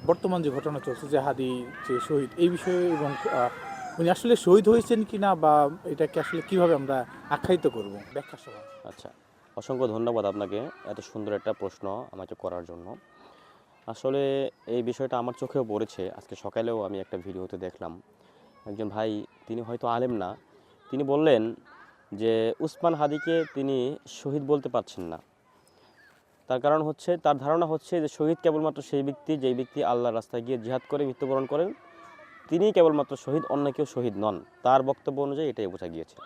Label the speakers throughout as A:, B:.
A: বর্তমান যে ঘটনা চলছে যে হাদি যে শহীদ এই বিষয়ে এবং উনি আসলে শহীদ হয়েছেন কিনা বা এটাকে আসলে কিভাবে আমরা আখ্যায়িত করব ব্যাখ্যা সহ।
B: আচ্ছা, অসংখ্য ধন্যবাদ আপনাকে এত সুন্দর একটা প্রশ্ন আমাকে করার জন্য। আসলে এই বিষয়টা আমার চোখেও পড়েছে। আজকে সকালেও আমি একটা ভিডিওতে দেখলাম একজন ভাই, তিনি হয়তো আলেম না, তিনি বললেন যে উসমান হাদিকে তিনি শহীদ বলতে পারছেন না। তার কারণ হচ্ছে, তার ধারণা হচ্ছে যে শহীদ কেবলমাত্র সেই ব্যক্তি যেই ব্যক্তি আল্লাহর রাস্তায় গিয়ে জিহাদ করে মৃত্যুবরণ করেন, তিনিই কেবলমাত্র শহীদ, অন্য কেউ শহীদ নন। তার বক্তব্য অনুযায়ী এটাই বোঝা গিয়েছে,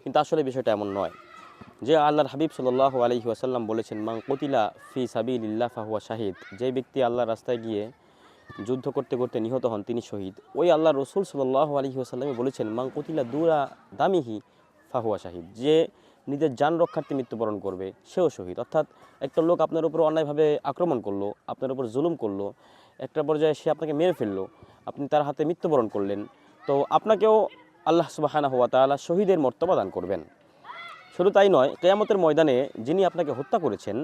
B: কিন্তু আসলে বিষয়টা এমন নয়। যে আল্লাহর হাবিব সাল্লাল্লাহু আলাইহি ওয়াসাল্লাম বলেছেন, মান কুতিলা ফি সাবিলিল্লাহ ফাহুয়া শাহিদ, যে ব্যক্তি আল্লাহর রাস্তায় গিয়ে যুদ্ধ করতে করতে নিহত হন তিনি শহীদ। ওই আল্লাহ রসুল সাল্লাল্লাহু আলাইহি ওয়াসাল্লাম বলেছেন, মান কুতিলা দুরা দামিহি ফাহুয়া শাহিদ, যে নিজের জান রক্ষার্থে মৃত্যুবরণ করবে সেও শহীদ। অর্থাৎ একটা লোক আপনার উপর অন্যায়ভাবে আক্রমণ করলো, আপনার উপর জুলুম করলো, একটা পর্যায়ে সে আপনাকে মেরে ফেললো, আপনি তার হাতে মৃত্যুবরণ করলেন, তো আপনাকেও আল্লাহ সুবহানাহু ওয়া তাআলা শহীদের মর্তবা দান করবেন। শুধু তাই নয়, কিয়ামতের ময়দানে যিনি আপনাকে হত্যা করেছেন,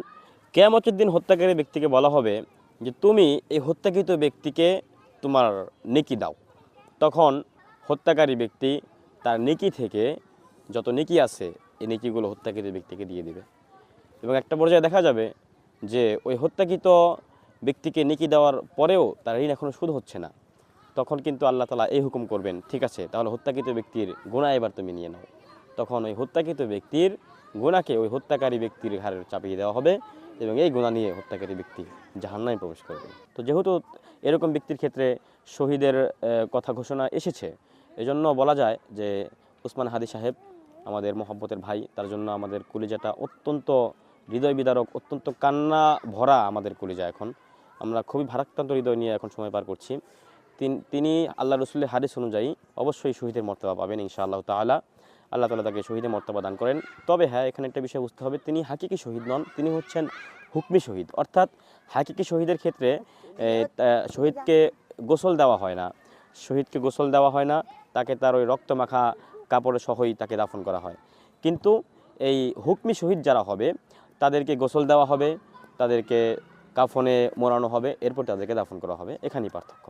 B: কিয়ামতের দিন হত্যাকারী ব্যক্তিকে বলা হবে যে তুমি এই হত্যাকৃত ব্যক্তিকে তোমার নেকি দাও। তখন হত্যাকারী ব্যক্তি তার নেকি থেকে যত নেকি আছে এই নেকিগুলো হত্যাকৃত ব্যক্তিকে দিয়ে দিবে, এবং একটা পর্যায়ে দেখা যাবে যে ওই হত্যাকৃত ব্যক্তিকে নেকি দেওয়ার পরেও তার ঋণ এখনও শোধ হচ্ছে না। তখন কিন্তু আল্লাহ তাআলা এই হুকুম করবেন, ঠিক আছে তাহলে হত্যাকৃত ব্যক্তির গুনাহ এবার তুমি নিয়ে নাও। তখন ওই হত্যাকৃত ব্যক্তির গুনাহকে ওই হত্যাকারী ব্যক্তির ঘাড়ে চাপিয়ে দেওয়া হবে, এবং এই গুনাহ নিয়ে হত্যাকারী ব্যক্তি জাহান্নামে প্রবেশ করবে। তো যেহেতু এরকম ব্যক্তির ক্ষেত্রে শহীদের কথা ঘোষণা এসেছে, এজন্য বলা যায় যে উসমান হাদি সাহেব আমাদের মহব্বতের ভাই, তার জন্য আমাদের কলিজাটা অত্যন্ত হৃদয় বিদারক, অত্যন্ত কান্না ভরা আমাদের কলিজা। এখন আমরা খুবই ভারাক্রান্ত হৃদয় নিয়ে এখন সময় পার করছি। তিনি আল্লাহ রসুলের হাদিস অনুযায়ী অবশ্যই শহীদের মর্তবা পাবেন ইনশাআল্লাহ তাআলা। আল্লাহ তাআলা তাকে শহীদের মর্তবা দান করেন। তবে হ্যাঁ, এখানে একটা বিষয় বুঝতে হবে, তিনি হাকিকি শহীদ নন, তিনি হচ্ছেন হুকমি শহীদ। অর্থাৎ হাকিকি শহীদের ক্ষেত্রে শহীদকে গোসল দেওয়া হয় না, শহীদকে গোসল দেওয়া হয় না, তাকে তার ওই রক্তমাখা কাপড়ে সহই তাকে দাফন করা হয়। কিন্তু এই হুকমি শহীদ যারা হবে তাদেরকে গোসল দেওয়া হবে, তাদেরকে কাফনে মোড়ানো হবে, এরপর তাদেরকে দাফন করা হবে। এখানেই পার্থক্য।